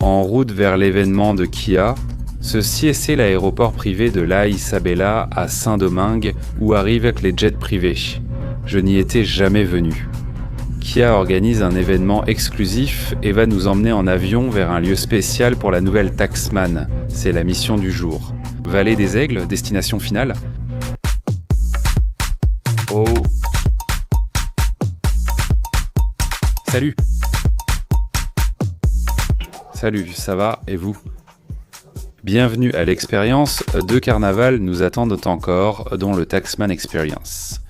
en route vers l'événement de Kia. Ceci est l'aéroport privé de La Isabela à Saint-Domingue où arrivent les jets privés. Je n'y étais jamais venu. Kia organise un événement exclusif et va nous emmener en avion vers un lieu spécial pour la nouvelle Taxman. C'est la mission du jour. Vallée des Aigles, destination finale. Oh. Salut. Salut, ça va et vous ? Bienvenue à l'expérience. 2 carnavals nous attendent encore, dont le Taxman Experience.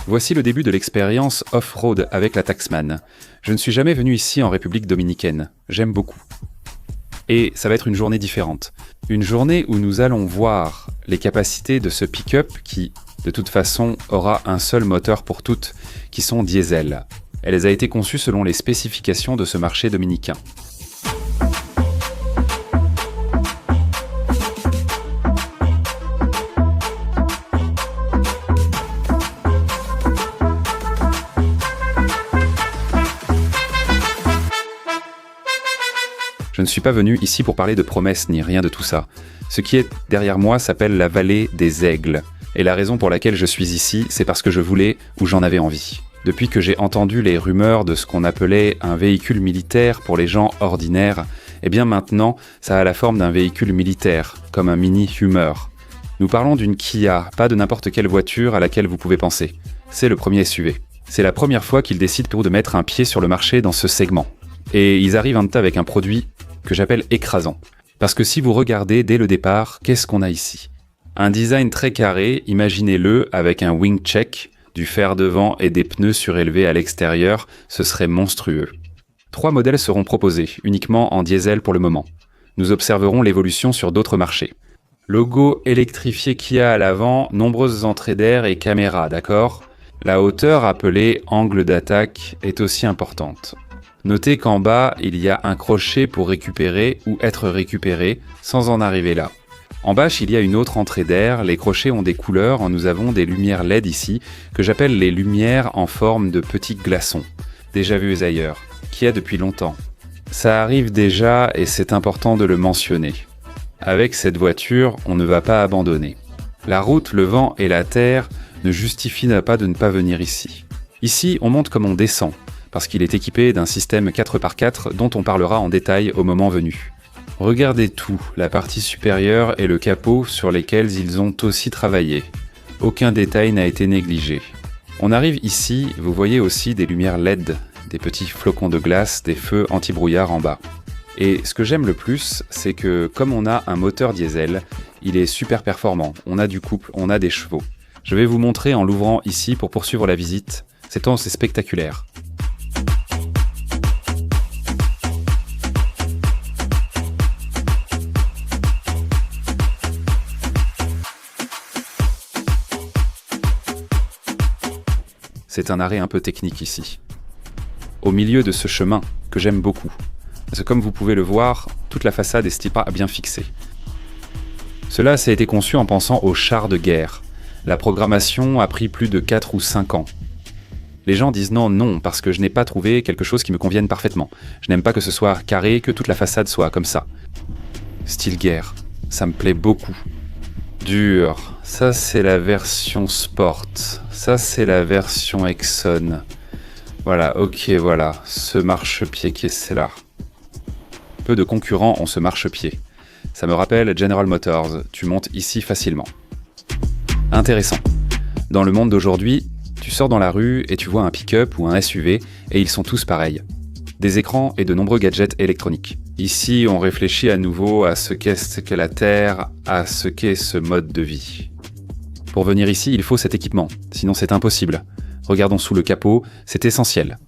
Voici le début de l'expérience off-road avec la Taxman. Je ne suis jamais venu ici en République dominicaine. J'aime beaucoup. Et ça va être une journée différente. Une journée où nous allons voir les capacités de ce pick-up qui, de toute façon, aura un seul moteur pour toutes, qui sont diesel. Elle a été conçue selon les spécifications de ce marché dominicain. Je ne suis pas venu ici pour parler de promesses ni rien de tout ça. Ce qui est derrière moi s'appelle la vallée des Aigles. Et la raison pour laquelle je suis ici, c'est parce que je voulais ou j'en avais envie. Depuis que j'ai entendu les rumeurs de ce qu'on appelait un véhicule militaire pour les gens ordinaires, eh bien maintenant, ça a la forme d'un véhicule militaire, comme un mini Hummer. Nous parlons d'une Kia, pas de n'importe quelle voiture à laquelle vous pouvez penser. C'est le premier SUV. C'est la première fois qu'ils décident de mettre un pied sur le marché dans ce segment. Et ils arrivent en même temps avec un produit que j'appelle écrasant. Parce que si vous regardez dès le départ, qu'est-ce qu'on a ici ? Un design très carré, imaginez-le avec un wing check, du fer devant et des pneus surélevés à l'extérieur, ce serait monstrueux. 3 modèles seront proposés, uniquement en diesel pour le moment. Nous observerons l'évolution sur d'autres marchés. Logo électrifié Kia à l'avant, nombreuses entrées d'air et caméras, d'accord ? La hauteur appelée angle d'attaque est aussi importante. Notez qu'en bas, il y a un crochet pour récupérer ou être récupéré, sans en arriver là. En bâche, il y a une autre entrée d'air, les crochets ont des couleurs, nous avons des lumières LED ici, que j'appelle les lumières en forme de petits glaçons, déjà vus ailleurs, qui a depuis longtemps. Ça arrive déjà et c'est important de le mentionner. Avec cette voiture, on ne va pas abandonner. La route, le vent et la terre ne justifient pas de ne pas venir ici. Ici, on monte comme on descend, parce qu'il est équipé d'un système 4x4 dont on parlera en détail au moment venu. Regardez tout, la partie supérieure et le capot sur lesquels ils ont aussi travaillé. Aucun détail n'a été négligé. On arrive ici, vous voyez aussi des lumières LED, des petits flocons de glace, des feux anti-brouillard en bas. Et ce que j'aime le plus, c'est que comme on a un moteur diesel, il est super performant, on a du couple, on a des chevaux. Je vais vous montrer en l'ouvrant ici pour poursuivre la visite. C'est spectaculaire. C'est un arrêt un peu technique ici. Au milieu de ce chemin, que j'aime beaucoup. Parce que comme vous pouvez le voir, toute la façade est pas bien fixée. Cela a été conçu en pensant aux chars de guerre. La programmation a pris plus de 4 ou 5 ans. Les gens disent non, parce que je n'ai pas trouvé quelque chose qui me convienne parfaitement. Je n'aime pas que ce soit carré, que toute la façade soit comme ça. Style guerre, ça me plaît beaucoup. Dur, ça c'est la version Sport, ça c'est la version Exxon. Voilà, voilà, ce marchepied qui est là. Peu de concurrents ont ce marchepied. Ça me rappelle General Motors, tu montes ici facilement. Intéressant. Dans le monde d'aujourd'hui, tu sors dans la rue et tu vois un pick-up ou un SUV et ils sont tous pareils. Des écrans et de nombreux gadgets électroniques. Ici, on réfléchit à nouveau à ce qu'est la Terre, à ce qu'est ce mode de vie. Pour venir ici, il faut cet équipement, sinon c'est impossible. Regardons sous le capot, c'est essentiel.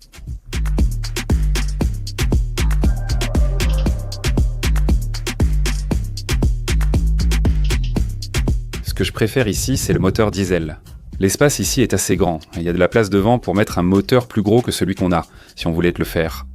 Ce que je préfère ici, c'est le moteur diesel. L'espace ici est assez grand, il y a de la place devant pour mettre un moteur plus gros que celui qu'on a, si on voulait le faire.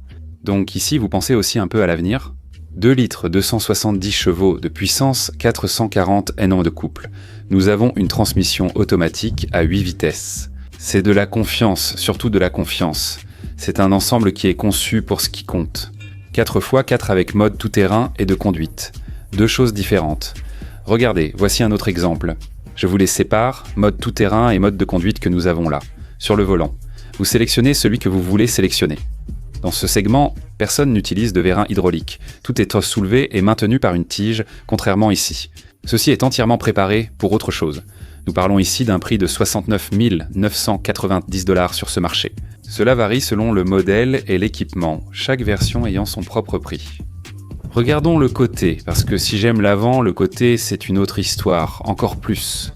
Donc ici, vous pensez aussi un peu à l'avenir. 2 litres 270 chevaux de puissance, 440 Nm de couple. Nous avons une transmission automatique à 8 vitesses. C'est de la confiance, surtout de la confiance. C'est un ensemble qui est conçu pour ce qui compte. 4x4 avec mode tout-terrain et de conduite. 2 choses différentes. Regardez, voici un autre exemple. Je vous les sépare, mode tout-terrain et mode de conduite que nous avons là. Sur le volant, vous sélectionnez celui que vous voulez sélectionner. Dans ce segment, personne n'utilise de vérin hydraulique. Tout est soulevé et maintenu par une tige, contrairement ici. Ceci est entièrement préparé pour autre chose. Nous parlons ici d'un prix de 69 990 $ sur ce marché. Cela varie selon le modèle et l'équipement, chaque version ayant son propre prix. Regardons le côté, parce que si j'aime l'avant, le côté c'est une autre histoire, encore plus.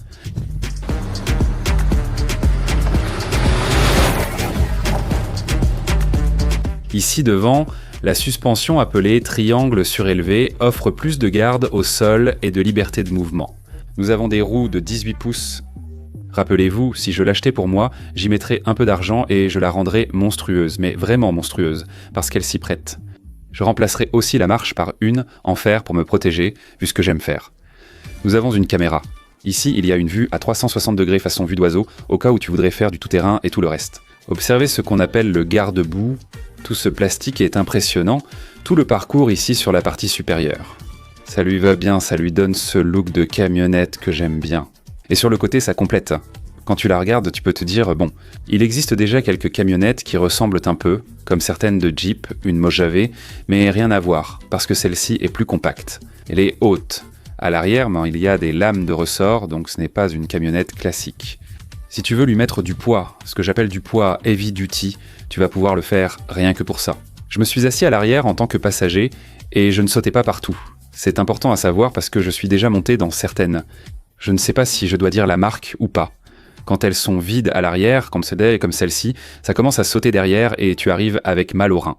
Ici devant, la suspension appelée triangle surélevé offre plus de garde au sol et de liberté de mouvement. Nous avons des roues de 18 pouces. Rappelez-vous, si je l'achetais pour moi, j'y mettrais un peu d'argent et je la rendrais monstrueuse, mais vraiment monstrueuse, parce qu'elle s'y prête. Je remplacerai aussi la marche par une en fer pour me protéger, vu ce que j'aime faire. Nous avons une caméra. Ici, il y a une vue à 360 degrés façon vue d'oiseau, au cas où tu voudrais faire du tout-terrain et tout le reste. Observez ce qu'on appelle le garde-boue. Tout ce plastique est impressionnant, tout le parcours ici sur la partie supérieure. Ça lui va bien, ça lui donne ce look de camionnette que j'aime bien. Et sur le côté, ça complète. Quand tu la regardes, tu peux te dire, bon, il existe déjà quelques camionnettes qui ressemblent un peu, comme certaines de Jeep, une Mojave, mais rien à voir, parce que celle-ci est plus compacte. Elle est haute. À l'arrière, il y a des lames de ressort, donc ce n'est pas une camionnette classique. Si tu veux lui mettre du poids, ce que j'appelle du poids heavy duty, tu vas pouvoir le faire rien que pour ça. Je me suis assis à l'arrière en tant que passager, et je ne sautais pas partout. C'est important à savoir parce que je suis déjà monté dans certaines. Je ne sais pas si je dois dire la marque ou pas. Quand elles sont vides à l'arrière, comme celle-ci, ça commence à sauter derrière et tu arrives avec mal aux reins.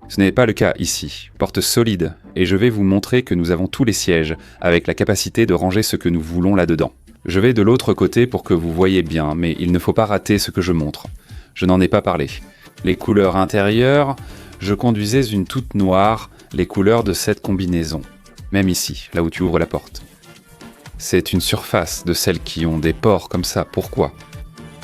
Ce n'est pas le cas ici. Porte solide, et je vais vous montrer que nous avons tous les sièges, avec la capacité de ranger ce que nous voulons là-dedans. Je vais de l'autre côté pour que vous voyez bien, mais il ne faut pas rater ce que je montre. Je n'en ai pas parlé. Les couleurs intérieures, je conduisais une toute noire, les couleurs de cette combinaison. Même ici, là où tu ouvres la porte. C'est une surface de celles qui ont des pores comme ça. Pourquoi ?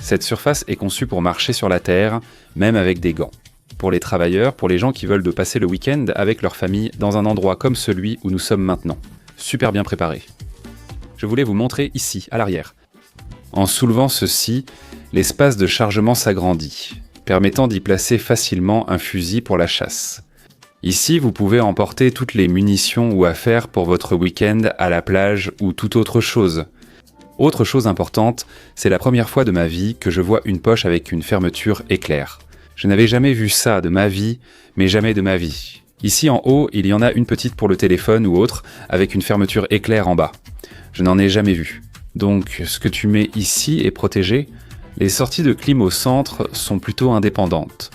Cette surface est conçue pour marcher sur la terre, même avec des gants. Pour les travailleurs, pour les gens qui veulent de passer le week-end avec leur famille dans un endroit comme celui où nous sommes maintenant. Super bien préparé. Je voulais vous montrer ici, à l'arrière. En soulevant ceci, l'espace de chargement s'agrandit, permettant d'y placer facilement un fusil pour la chasse. Ici, vous pouvez emporter toutes les munitions ou affaires pour votre week-end à la plage ou toute autre chose. Autre chose importante, c'est la première fois de ma vie que je vois une poche avec une fermeture éclair. Je n'avais jamais vu ça de ma vie, mais jamais de ma vie. Ici en haut, il y en a une petite pour le téléphone ou autre, avec une fermeture éclair en bas. Je n'en ai jamais vu. Donc, ce que tu mets ici est protégé. Les sorties de clim au centre sont plutôt indépendantes.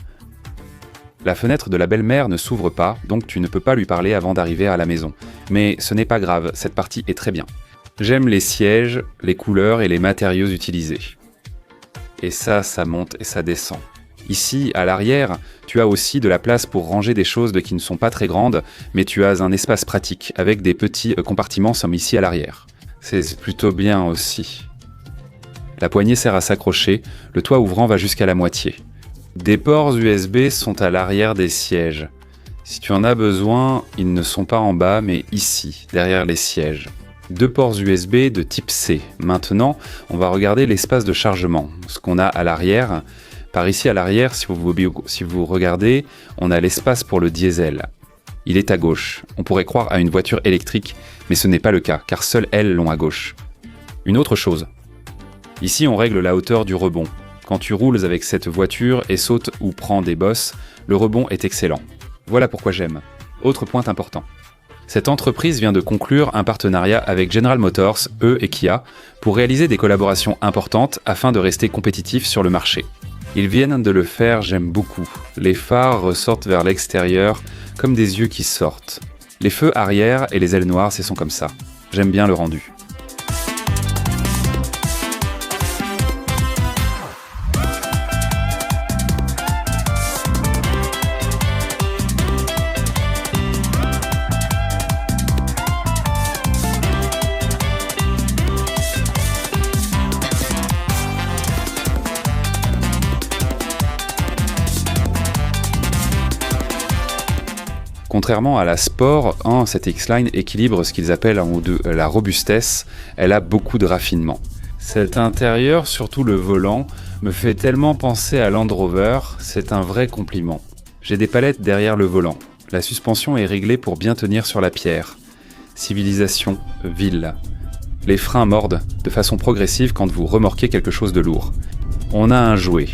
La fenêtre de la belle-mère ne s'ouvre pas, donc tu ne peux pas lui parler avant d'arriver à la maison. Mais ce n'est pas grave, cette partie est très bien. J'aime les sièges, les couleurs et les matériaux utilisés. Et ça monte et ça descend. Ici, à l'arrière, tu as aussi de la place pour ranger des choses qui ne sont pas très grandes, mais tu as un espace pratique, avec des petits compartiments comme ici à l'arrière. C'est plutôt bien aussi. La poignée sert à s'accrocher, le toit ouvrant va jusqu'à la moitié. Des ports USB sont à l'arrière des sièges. Si tu en as besoin, ils ne sont pas en bas, mais ici, derrière les sièges. 2 ports USB de type C. Maintenant, on va regarder l'espace de chargement, ce qu'on a à l'arrière. Par ici à l'arrière, si vous regardez, on a l'espace pour le diesel. Il est à gauche. On pourrait croire à une voiture électrique, mais ce n'est pas le cas, car seules elles l'ont à gauche. Une autre chose. Ici, on règle la hauteur du rebond. Quand tu roules avec cette voiture et sautes ou prends des bosses, le rebond est excellent. Voilà pourquoi j'aime. Autre point important. Cette entreprise vient de conclure un partenariat avec General Motors, eux et Kia, pour réaliser des collaborations importantes afin de rester compétitifs sur le marché. Ils viennent de le faire, j'aime beaucoup. Les phares ressortent vers l'extérieur comme des yeux qui sortent. Les feux arrière et les ailes noires, c'est sont comme ça. J'aime bien le rendu. Contrairement à la Sport, cette X-Line équilibre ce qu'ils appellent la robustesse, elle a beaucoup de raffinement. Cet intérieur, surtout le volant, me fait tellement penser à Land Rover, c'est un vrai compliment. J'ai des palettes derrière le volant. La suspension est réglée pour bien tenir sur la pierre. Civilisation, ville. Les freins mordent de façon progressive quand vous remorquez quelque chose de lourd. On a un jouet.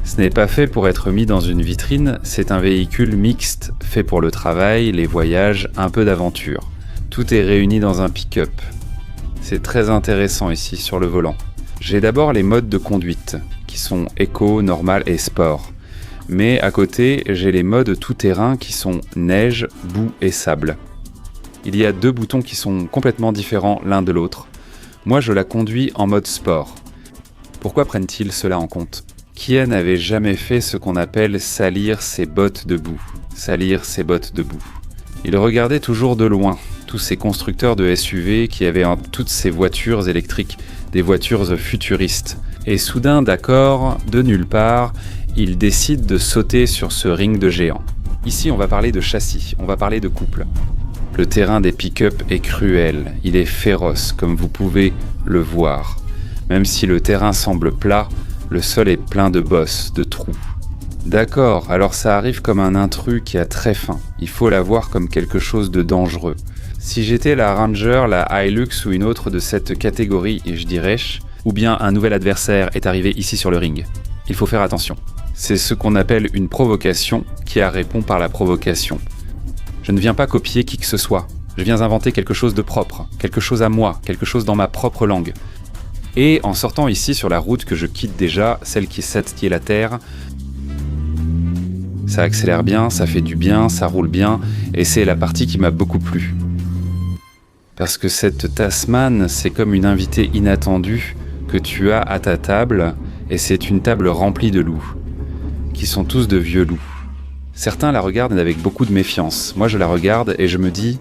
Ce n'est pas fait pour être mis dans une vitrine, c'est un véhicule mixte, fait pour le travail, les voyages, un peu d'aventure. Tout est réuni dans un pick-up. C'est très intéressant ici sur le volant. J'ai d'abord les modes de conduite, qui sont éco, normal et sport. Mais à côté, j'ai les modes tout-terrain qui sont neige, boue et sable. Il y a 2 boutons qui sont complètement différents l'un de l'autre. Moi, je la conduis en mode sport. Pourquoi prennent-ils cela en compte ? Qui n'avait jamais fait ce qu'on appelle salir ses bottes de boue ? Salir ses bottes de boue. Il regardait toujours de loin tous ces constructeurs de SUV qui avaient toutes ces voitures électriques, des voitures futuristes. Et soudain, d'accord, de nulle part, il décide de sauter sur ce ring de géants. Ici, on va parler de châssis, on va parler de couple. Le terrain des pick-up est cruel, il est féroce, comme vous pouvez le voir. Même si le terrain semble plat, le sol est plein de bosses, de trous. D'accord, alors ça arrive comme un intrus qui a très faim. Il faut la voir comme quelque chose de dangereux. Si j'étais la Ranger, la Hilux ou une autre de cette catégorie, et je dirais, ou bien un nouvel adversaire est arrivé ici sur le ring, il faut faire attention. C'est ce qu'on appelle une provocation qui répond par la provocation. Je ne viens pas copier qui que ce soit. Je viens inventer quelque chose de propre, quelque chose à moi, quelque chose dans ma propre langue. Et en sortant ici sur la route que je quitte déjà, celle qui est la terre, ça accélère bien, ça fait du bien, ça roule bien, et c'est la partie qui m'a beaucoup plu. Parce que cette Tasman, c'est comme une invitée inattendue que tu as à ta table, et c'est une table remplie de loups, qui sont tous de vieux loups. Certains la regardent avec beaucoup de méfiance. Moi je la regarde et je me dis,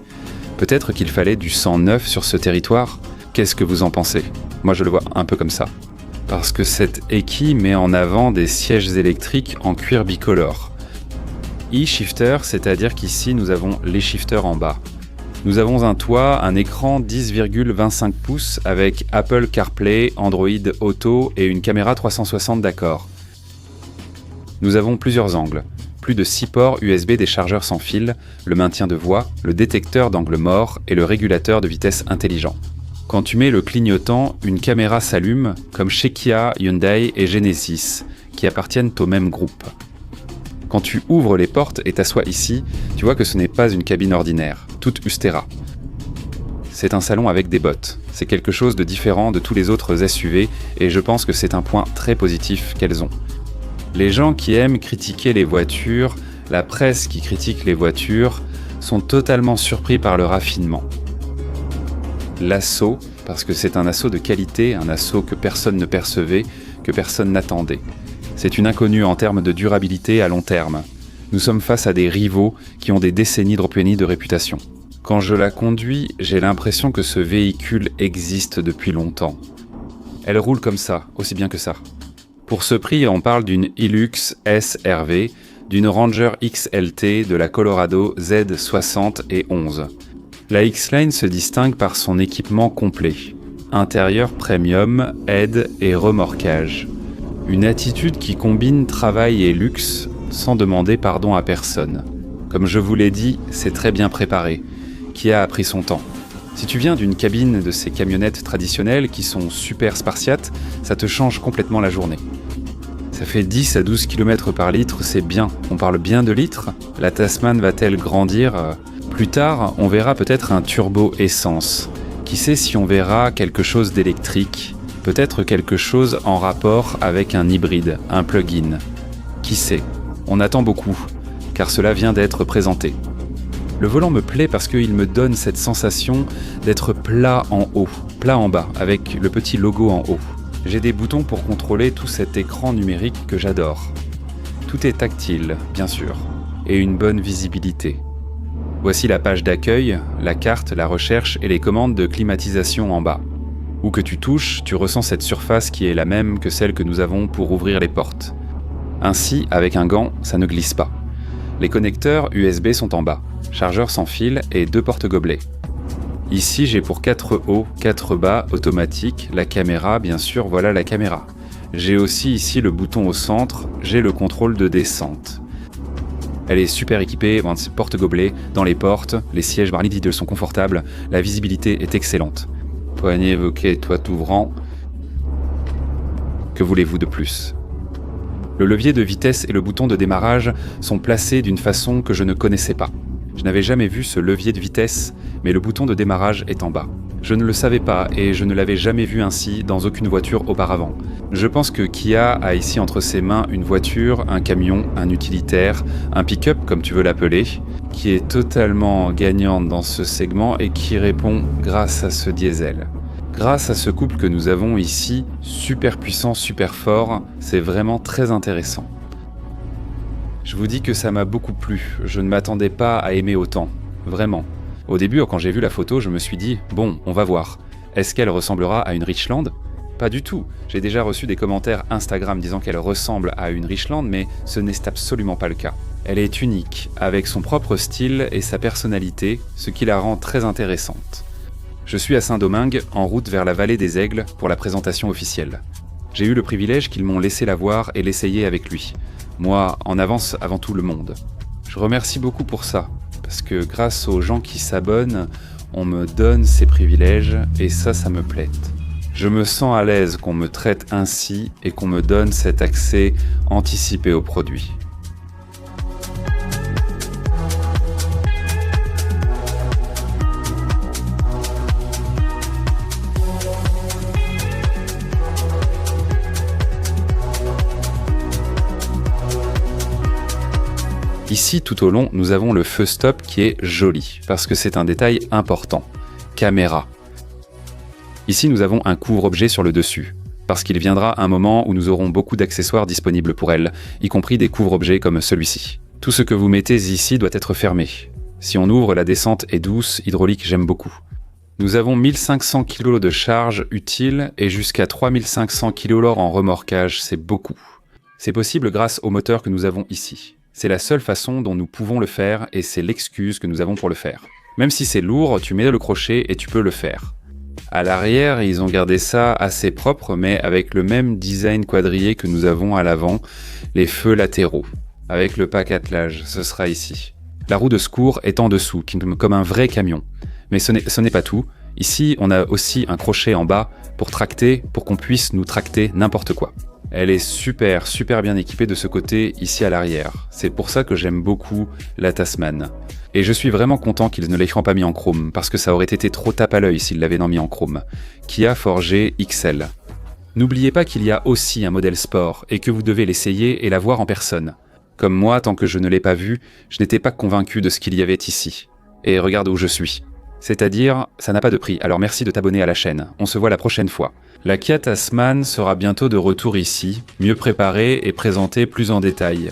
peut-être qu'il fallait du sang neuf sur ce territoire. Qu'est-ce que vous en pensez ? Moi je le vois un peu comme ça. Parce que cette Eki met en avant des sièges électriques en cuir bicolore. E-shifter, c'est-à-dire qu'ici nous avons les shifters en bas. Nous avons un toit, un écran 10,25 pouces avec Apple CarPlay, Android Auto et une caméra 360 d'accord. Nous avons plusieurs angles, plus de 6 ports USB des chargeurs sans fil, le maintien de voix, le détecteur d'angle mort et le régulateur de vitesse intelligent. Quand tu mets le clignotant, une caméra s'allume, comme chez Kia, Hyundai et Genesis, qui appartiennent au même groupe. Quand tu ouvres les portes et t'assois ici, tu vois que ce n'est pas une cabine ordinaire, toute Ustera. C'est un salon avec des bottes. C'est quelque chose de différent de tous les autres SUV et je pense que c'est un point très positif qu'elles ont. Les gens qui aiment critiquer les voitures, la presse qui critique les voitures, sont totalement surpris par le raffinement. L'assaut, parce que c'est un assaut de qualité, un assaut que personne ne percevait, que personne n'attendait. C'est une inconnue en termes de durabilité à long terme. Nous sommes face à des rivaux qui ont des décennies de réputation. Quand je la conduis, j'ai l'impression que ce véhicule existe depuis longtemps. Elle roule comme ça, aussi bien que ça. Pour ce prix, on parle d'une Hilux S-RV, d'une Ranger XLT, de la Colorado Z60 et 11. La X-Line se distingue par son équipement complet. Intérieur premium, aide et remorquage. Une attitude qui combine travail et luxe sans demander pardon à personne. Comme je vous l'ai dit, c'est très bien préparé, qui a pris son temps. Si tu viens d'une cabine de ces camionnettes traditionnelles qui sont super spartiates, ça te change complètement la journée. Ça fait 10 à 12 km par litre, c'est bien. On parle bien de litres. La Tasman va-t-elle grandir ? Plus tard, on verra peut-être un turbo essence. Qui sait si on verra quelque chose d'électrique ? Peut-être quelque chose en rapport avec un hybride, un plug-in. Qui sait ? On attend beaucoup, car cela vient d'être présenté. Le volant me plaît parce qu'il me donne cette sensation d'être plat en haut, plat en bas, avec le petit logo en haut. J'ai des boutons pour contrôler tout cet écran numérique que j'adore. Tout est tactile, bien sûr, et une bonne visibilité. Voici la page d'accueil, la carte, la recherche et les commandes de climatisation en bas. Où que tu touches, tu ressens cette surface qui est la même que celle que nous avons pour ouvrir les portes. Ainsi, avec un gant, ça ne glisse pas. Les connecteurs USB sont en bas. chargeur sans fil et 2 porte-gobelets. Ici, j'ai pour 4 hauts, 4 bas automatiques, la caméra, bien sûr, voilà la caméra. J'ai aussi ici le bouton au centre, j'ai le contrôle de descente. Elle est super équipée, porte-gobelets dans les portes, les sièges Harley Davidson sont confortables, la visibilité est excellente. Poignée évoquée, toit ouvrant. Que voulez-vous de plus ? Le levier de vitesse et le bouton de démarrage sont placés d'une façon que je ne connaissais pas. Je n'avais jamais vu ce levier de vitesse, mais le bouton de démarrage est en bas. Je ne le savais pas et je ne l'avais jamais vu ainsi dans aucune voiture auparavant. Je pense que Kia a ici entre ses mains une voiture, un camion, un utilitaire, un pick-up comme tu veux l'appeler, qui est totalement gagnante dans ce segment et qui répond grâce à ce diesel. Grâce à ce couple que nous avons ici, super puissant, super fort, c'est vraiment très intéressant. Je vous dis que ça m'a beaucoup plu, je ne m'attendais pas à aimer autant, vraiment. Au début, quand j'ai vu la photo, je me suis dit « Bon, on va voir. Est-ce qu'elle ressemblera à une Richland ?» Pas du tout. J'ai déjà reçu des commentaires Instagram disant qu'elle ressemble à une Richland, mais ce n'est absolument pas le cas. Elle est unique, avec son propre style et sa personnalité, ce qui la rend très intéressante. Je suis à Saint-Domingue, en route vers la vallée des Aigles pour la présentation officielle. J'ai eu le privilège qu'ils m'ont laissé la voir et l'essayer avec lui. Moi, en avance avant tout le monde. Je remercie beaucoup pour ça. Parce que grâce aux gens qui s'abonnent, on me donne ces privilèges et ça me plaît. Je me sens à l'aise qu'on me traite ainsi et qu'on me donne cet accès anticipé aux produits. Ici, tout au long, nous avons le feu stop qui est joli, parce que c'est un détail important. Caméra. Ici, nous avons un couvre-objet sur le dessus, parce qu'il viendra un moment où nous aurons beaucoup d'accessoires disponibles pour elle, y compris des couvre-objets comme celui-ci. Tout ce que vous mettez ici doit être fermé. Si on ouvre, la descente est douce, hydraulique, j'aime beaucoup. Nous avons 1500 kg de charge utile et jusqu'à 3500 kg en remorquage, c'est beaucoup. C'est possible grâce au moteur que nous avons ici. C'est la seule façon dont nous pouvons le faire et c'est l'excuse que nous avons pour le faire. Même si c'est lourd, tu mets le crochet et tu peux le faire. À l'arrière, ils ont gardé ça assez propre, mais avec le même design quadrillé que nous avons à l'avant, les feux latéraux. Avec le pack attelage, ce sera ici. La roue de secours est en dessous, comme un vrai camion. Mais ce n'est pas tout. Ici, on a aussi un crochet en bas pour tracter, pour qu'on puisse nous tracter n'importe quoi. Elle est super bien équipée de ce côté, ici à l'arrière. C'est pour ça que j'aime beaucoup la Tasman. Et je suis vraiment content qu'ils ne l'aient pas mis en chrome, parce que ça aurait été trop tape à l'œil s'ils l'avaient mis en chrome. Kia Forgé XL. N'oubliez pas qu'il y a aussi un modèle sport, et que vous devez l'essayer et la voir en personne. Comme moi, tant que je ne l'ai pas vu, je n'étais pas convaincu de ce qu'il y avait ici. Et regarde où je suis. C'est-à-dire, ça n'a pas de prix, alors merci de t'abonner à la chaîne. On se voit la prochaine fois. La Kia Tasman sera bientôt de retour ici, mieux préparée et présentée plus en détail.